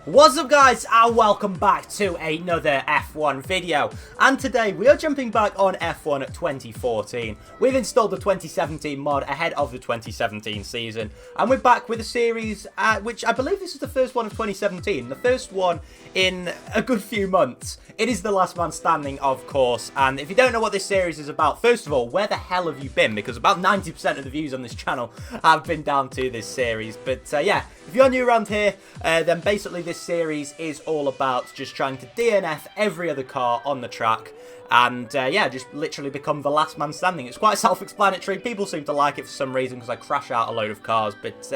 What's up guys, and welcome back to another F1 video. And today we are jumping back on F1 2014. We've installed the 2017 mod ahead of the 2017 season, and we're back with a series which I believe this is the first one of 2017, the first one in a good few months. It is the Last Man Standing, of course, and if you don't know what this series is about, first of all, where the hell have you been? Because about 90% of the views on this channel have been down to this series. But yeah, if you're new around here, then basically this series is all about just trying to DNF every other car on the track and yeah, just literally become the last man standing. It's quite self-explanatory. People seem to like it for some reason because I crash out a load of cars, but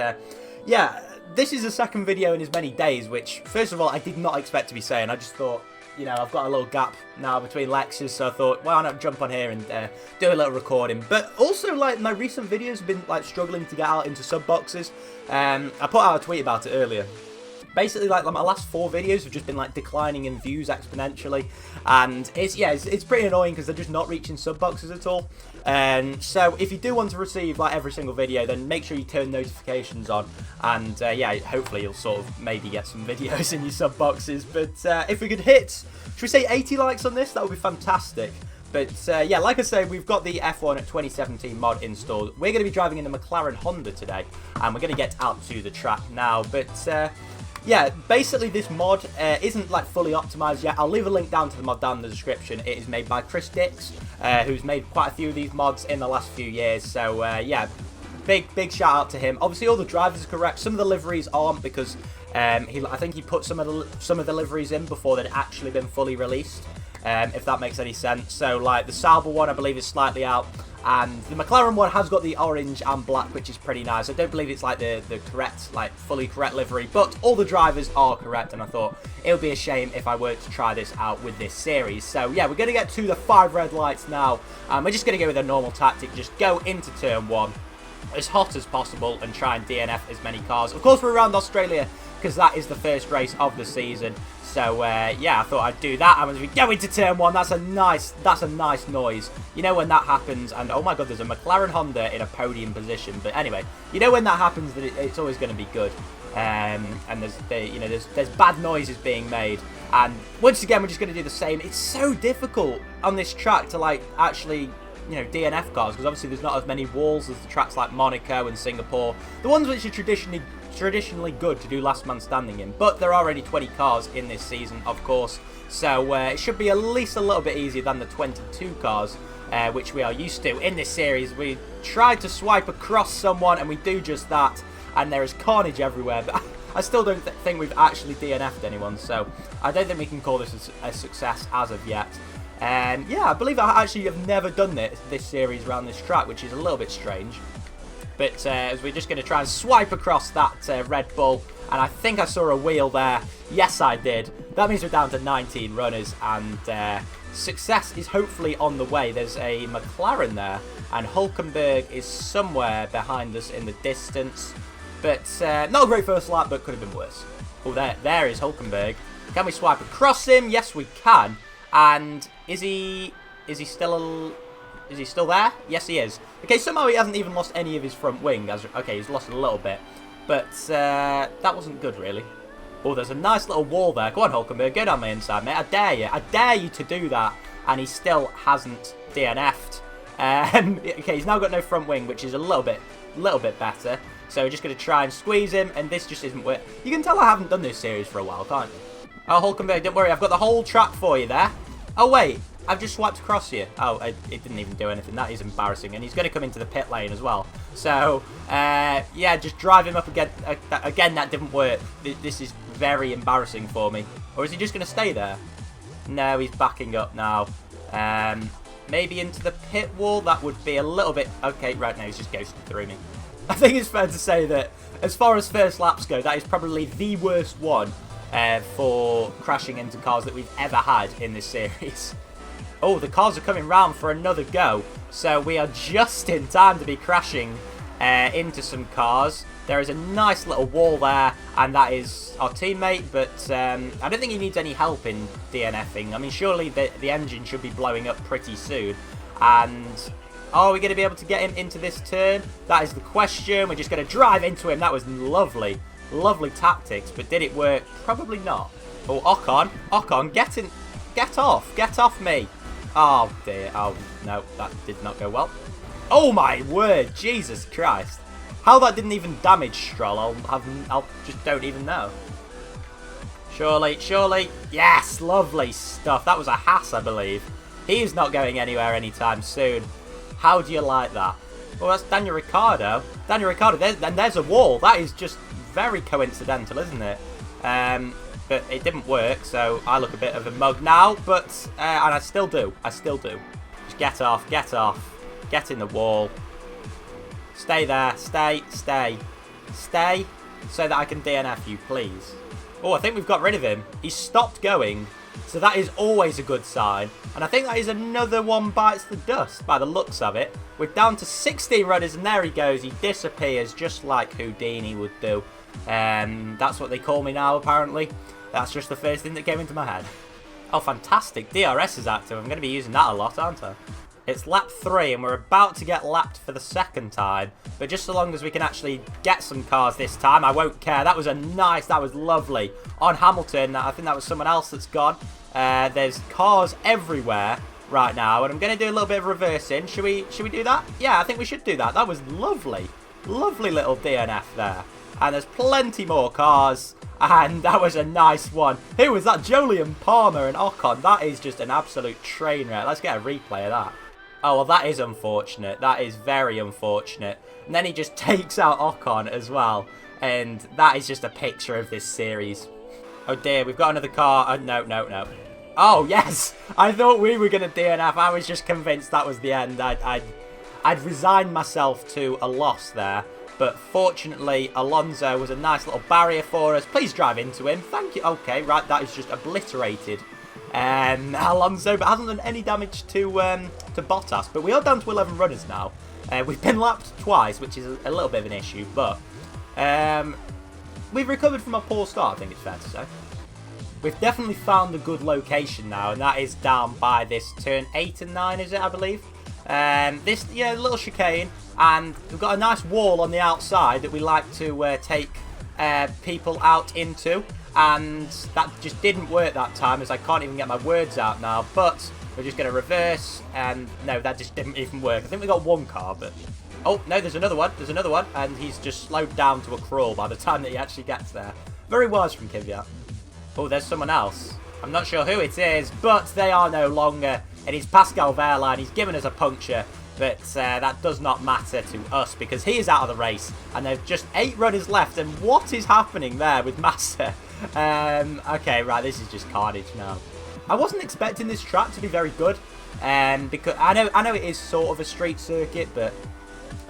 yeah, this is the second video in as many days, which first of all I did not expect to be saying. I just thought, you know, I've got a little gap now between lectures, so I thought, why not jump on here and do a little recording. But also, like, my recent videos have been, like, struggling to get out into sub boxes. I put out a tweet about it earlier. Basically, like my last 4 videos have just been, like, declining in views exponentially. And it's pretty annoying because they're just not reaching sub boxes at all. So if you do want to receive, like, every single video, then make sure you turn notifications on. And yeah, hopefully you'll sort of maybe get some videos in your sub boxes. But if we could hit, should we say 80 likes on this? That would be fantastic. But yeah, like I say, we've got the F1 2017 mod installed. We're going to be driving in the McLaren Honda today, and we're going to get out to the track now. But yeah, basically this mod isn't, like, fully optimized yet. I'll leave a link down to the mod down in the description. It is made by Chris Dix, who's made quite a few of these mods in the last few years. So yeah, big shout out to him. Obviously all the drivers are correct. Some of the liveries aren't because I think he put some of the liveries in before they'd actually been fully released. If that makes any sense. So, like, the Sauber one I believe is slightly out, and the McLaren one has got the orange and black, which is pretty nice. I don't believe it's like the correct, like, fully correct livery, but all the drivers are correct, and I thought it would be a shame if I were to try this out with this series. So yeah, we're going to get to the 5 red lights now, and we're just going to go with a normal tactic, just go into turn 1 as hot as possible and try and DNF as many cars. Of course, we're around Australia because that is the first race of the season. So yeah, I thought I'd do that. And as we go into turn 1, that's a nice noise. You know when that happens, and oh my god, there's a McLaren Honda in a podium position. But anyway, you know when that happens that it's always going to be good. And there's bad noises being made. And once again, we're just going to do the same. It's so difficult on this track to, like, actually, you know, DNF cars, because obviously there's not as many walls as the tracks like Monaco and Singapore, the ones which are traditionally good to do last man standing in. But there are already 20 cars in this season, of course, so it should be at least a little bit easier than the 22 cars which we are used to in this series. We tried to swipe across someone and we do just that, and there is carnage everywhere, but I still don't think we've actually DNF'd anyone, so I don't think we can call this a success as of yet. Yeah, I believe I actually have never done this series around this track, which is a little bit strange. But as we're just going to try and swipe across that Red Bull, and I think I saw a wheel there. Yes, I did. That means we're down to 19 runners, and success is hopefully on the way. There's a McLaren there, and Hulkenberg is somewhere behind us in the distance. But not a great first lap, but could have been worse. Oh, there is Hulkenberg. Can we swipe across him? Yes, we can. And is he still there? Yes, he is. Okay, somehow he hasn't even lost any of his front wing. Okay, he's lost a little bit, but that wasn't good, really. Oh, there's a nice little wall there. Go on, Hulkenberg, go down my inside, mate. I dare you. I dare you to do that. And he still hasn't DNF'd. Okay, he's now got no front wing, which is a little bit better. So we're just going to try and squeeze him, and this just isn't worth. You can tell I haven't done this series for a while, can't you? Oh, Hulkenberg, don't worry, I've got the whole track for you there. Oh, wait, I've just swiped across you. Oh, it didn't even do anything. That is embarrassing. And he's going to come into the pit lane as well. So, yeah, just drive him up again. Again, that didn't work. This is very embarrassing for me. Or is he just going to stay there? No, he's backing up now. Maybe into the pit wall. That would be a little bit. Okay, right now he's just ghosted through me. I think it's fair to say that as far as first laps go, that is probably the worst one for crashing into cars that we've ever had in this series. Oh, the cars are coming round for another go, so we are just in time to be crashing into some cars. There is a nice little wall there, and that is our teammate, but I don't think he needs any help in DNFing. I mean, surely the engine should be blowing up pretty soon, and are we going to be able to get him into this turn? That is the question. We're just going to drive into him. That was lovely. Lovely tactics, but did it work? Probably not. Oh, Ocon, get off me. Oh dear, oh no, that did not go well. Oh my word, Jesus Christ. How that didn't even damage Stroll, I'll just don't even know. Surely, yes, lovely stuff. That was a Haas, I believe. He is not going anywhere anytime soon. How do you like that? Well, that's Daniel Ricciardo. There's a wall. That is just very coincidental, isn't it? But it didn't work, so I look a bit of a mug now, but, and I still do. Just get off. Get in the wall. Stay there. Stay, so that I can DNF you, please. Oh, I think we've got rid of him. He stopped going, so that is always a good sign. And I think that is another one bites the dust, by the looks of it. We're down to 16 runners, and there he goes. He disappears, just like Houdini would do. That's what they call me now, apparently. That's just the first thing that came into my head. Oh, fantastic. DRS is active. I'm going to be using that a lot, aren't I? It's lap 3, and we're about to get lapped for the second time. But just so long as we can actually get some cars this time, I won't care. That was lovely. On Hamilton, I think that was someone else that's gone. There's cars everywhere right now, and I'm going to do a little bit of reversing. Should we do that? Yeah, I think we should do that. That was lovely. Lovely little DNF there. And there's plenty more cars. And that was a nice one. Who was that? Jolyon Palmer and Ocon. That is just an absolute train wreck. Let's get a replay of that. Oh, well, that is unfortunate. That is very unfortunate. And then he just takes out Ocon as well. And that is just a picture of this series. Oh, dear. We've got another car. No. Oh, yes. I thought we were going to DNF. I was just convinced that was the end. I'd resigned myself to a loss there. But fortunately, Alonso was a nice little barrier for us. Please drive into him. Thank you. Okay, right. That is just obliterated. Alonso, but hasn't done any damage to Bottas. But we are down to 11 runners now. We've been lapped twice, which is a little bit of an issue. But we've recovered from a poor start, I think it's fair to say. We've definitely found a good location now, and that is down by this turn 8 and 9, is it, I believe? This, yeah, little chicane. And we've got a nice wall on the outside that we like to take people out into. And that just didn't work that time, as I can't even get my words out now. But we're just going to reverse. And no, that just didn't even work. I think we got one car, but... Oh, no, there's another one. And he's just slowed down to a crawl by the time that he actually gets there. Very wise from Kvyat. Oh, there's someone else. I'm not sure who it is, but they are no longer. And it's Pascal Wehrlein. He's given us a puncture. But that does not matter to us because he is out of the race. And there's just 8 runners left. And what is happening there with Massa? Okay, right, this is just carnage now. I wasn't expecting this track to be very good. Because I know it is sort of a street circuit. But,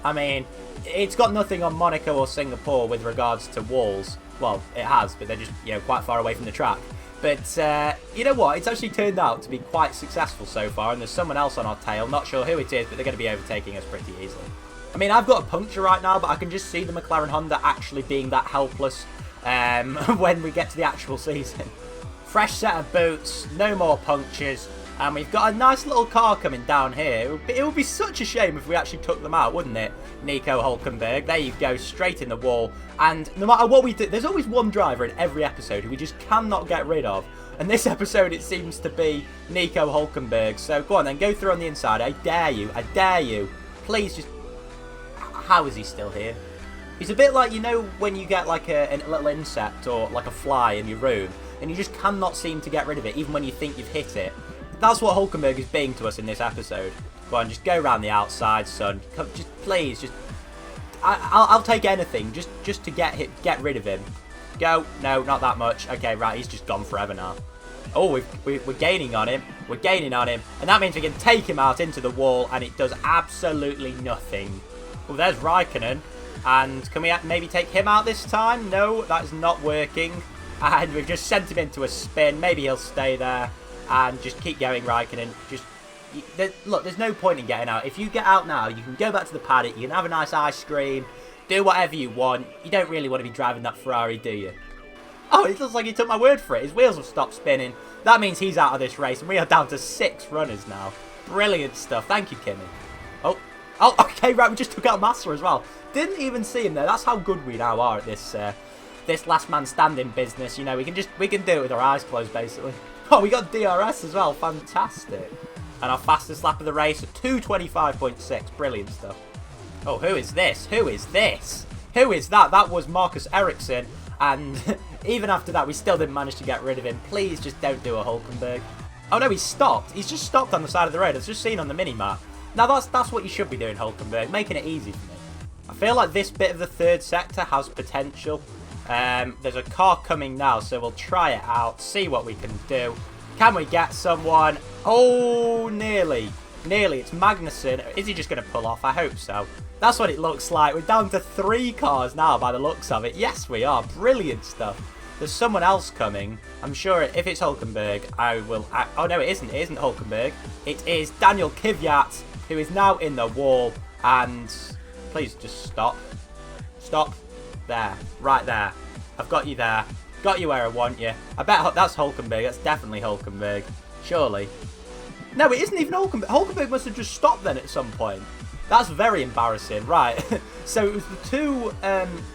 I mean, it's got nothing on Monaco or Singapore with regards to walls. Well, it has, but they're just, quite far away from the track. But, you know what? It's actually turned out to be quite successful so far. And there's someone else on our tail. Not sure who it is, but they're going to be overtaking us pretty easily. I mean, I've got a puncture right now, but I can just see the McLaren Honda actually being that helpless when we get to the actual season. Fresh set of boots, no more punctures. And we've got a nice little car coming down here. It would be such a shame if we actually took them out, wouldn't it? Nico Hülkenberg. There you go, straight in the wall. And no matter what we do, there's always one driver in every episode who we just cannot get rid of. And this episode, it seems to be Nico Hülkenberg. So go on then, go through on the inside. I dare you. Please just... How is he still here? He's a bit like, when you get like a little insect or like a fly in your room. And you just cannot seem to get rid of it, even when you think you've hit it. That's what Hülkenberg is being to us in this episode. Go on, just go around the outside, son. Please, I'll take anything, just to get rid of him. Go. No, not that much. Okay, right, he's just gone forever now. Oh, we're gaining on him. We're gaining on him. And that means we can take him out into the wall, and it does absolutely nothing. Well, there's Raikkonen. And can we maybe take him out this time? No, that is not working. And we've just sent him into a spin. Maybe he'll stay there. And just keep going, Raikkonen. Look, there's no point in getting out. If you get out now, you can go back to the paddock. You can have a nice ice cream. Do whatever you want. You don't really want to be driving that Ferrari, do you? Oh, it looks like he took my word for it. His wheels have stopped spinning. That means he's out of this race. And we are down to 6 runners now. Brilliant stuff. Thank you, Kimi. Oh, okay, right. We just took out Massa as well. Didn't even see him there. That's how good we now are at this this last man standing business. You know, we can do it with our eyes closed, basically. Oh, we got DRS as well. Fantastic. And our fastest lap of the race at 2:25.6. Brilliant stuff. Oh, who is this? Who is this? Who is that? That was Marcus Ericsson. And even after that, we still didn't manage to get rid of him. Please just don't do a Hulkenberg. Oh, no, he's stopped. He's just stopped on the side of the road. It's just seen on the mini-map. Now, that's what you should be doing, Hulkenberg. Making it easy for me. I feel like this bit of the third sector has potential. There's a car coming now, so we'll try it out. See what we can do. Can we get someone? Oh, nearly. Nearly. It's Magnussen. Is he just going to pull off? I hope so. That's what it looks like. We're down to 3 cars now by the looks of it. Yes, we are. Brilliant stuff. There's someone else coming. I'm sure if it's Hulkenberg, I will... Oh, no, it isn't. It isn't Hulkenberg. It is Daniel Kvyat, who is now in the wall. And please just stop. Stop. There. Right there. I've got you there. Got you where I want you. I bet that's Hulkenberg. That's definitely Hulkenberg. Surely. No, it isn't even Hulkenberg. Hulkenberg must have just stopped then at some point. That's very embarrassing. Right. So it was the 2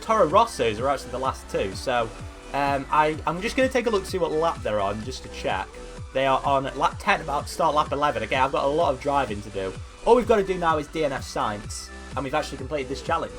Toro Rossos are actually the last 2. So I'm just going to take a look to see what lap they're on just to check. They are on lap 10, about to start lap 11. Again, I've got a lot of driving to do. All we've got to do now is DNF Sainz. And we've actually completed this challenge.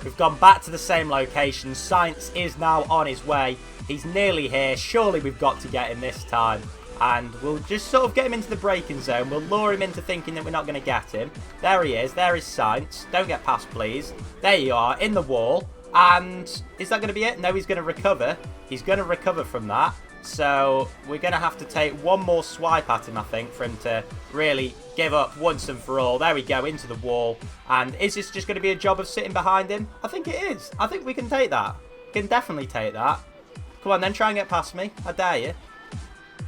We've gone back to the same location. Sainz is now on his way. He's nearly here. Surely we've got to get him this time. And we'll just sort of get him into the braking zone. We'll lure him into thinking that we're not going to get him. There he is. There is Sainz. Don't get past, please. There you are, in the wall. And is that going to be it? No, he's going to recover. He's going to recover from that. So we're going to have to take one more swipe at him, I think, for him to really give up once and for all. There we go, into the wall. And is this just going to be a job of sitting behind him? I think it is. I think we can take that. We can definitely take that. Come on then, try and get past me. I dare you.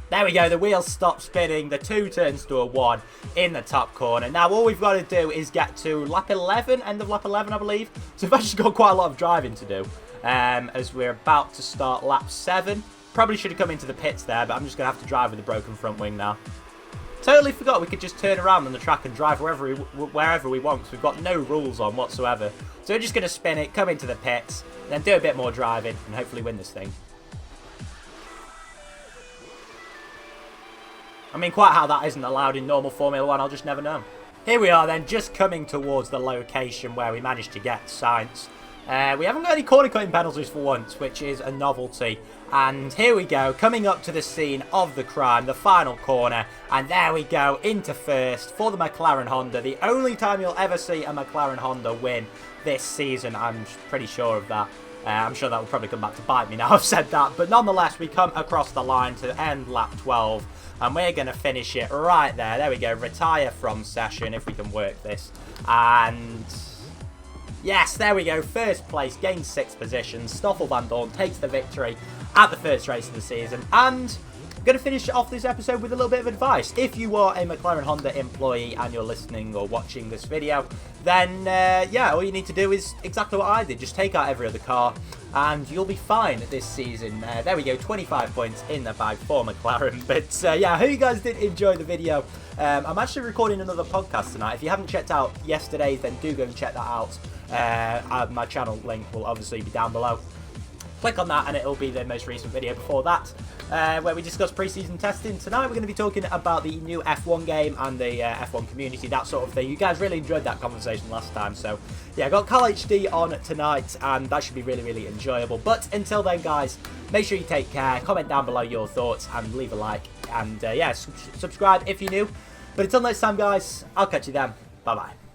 There we go, the wheels stop spinning, the 2 turns to a 1 in the top corner. Now all we've got to do is get to lap 11, end of lap 11 I believe. So we've actually got quite a lot of driving to do as we're about to start lap 7. Probably should have come into the pits there, but I'm just going to have to drive with a broken front wing now. Totally forgot we could just turn around on the track and drive wherever we want, because we've got no rules on whatsoever. So we're just going to spin it, come into the pits, then do a bit more driving and hopefully win this thing. I mean, quite how that isn't allowed in normal Formula 1, I'll just never know. Here we are then, just coming towards the location where we managed to get Sainz. We haven't got any corner cutting penalties for once, which is a novelty. And here we go, coming up to the scene of the crime, the final corner. And there we go, into first for the McLaren Honda. The only time you'll ever see a McLaren Honda win this season, I'm pretty sure of that. I'm sure that will probably come back to bite me now I've said that. But nonetheless, we come across the line to end lap 12. And we're going to finish it right there. There we go. Retire from session if we can work this. And yes, there we go. First place, gains 6 positions. Stoffel Van Dorn takes the victory at the first race of the season. And I'm going to finish off this episode with a little bit of advice. If you are a McLaren Honda employee and you're listening or watching this video, then yeah, all you need to do is exactly what I did. Just take out every other car and you'll be fine this season. There we go, 25 points in the bag for McLaren. But yeah, I hope you guys did enjoy the video. I'm actually recording another podcast tonight. If you haven't checked out yesterday's, then do go and check that out. My channel link will obviously be down below. Click on that and it'll be the most recent video before that, where we discuss pre-season testing. Tonight we're going to be talking about the new F1 game and the F1 community, that sort of thing. You guys really enjoyed that conversation last time, so yeah, I got Cal HD on tonight and that should be really, really enjoyable. But until then, guys, make sure you take care, comment down below your thoughts and leave a like, and yeah, subscribe if you're new. But until next time, guys, I'll catch you then. Bye-bye.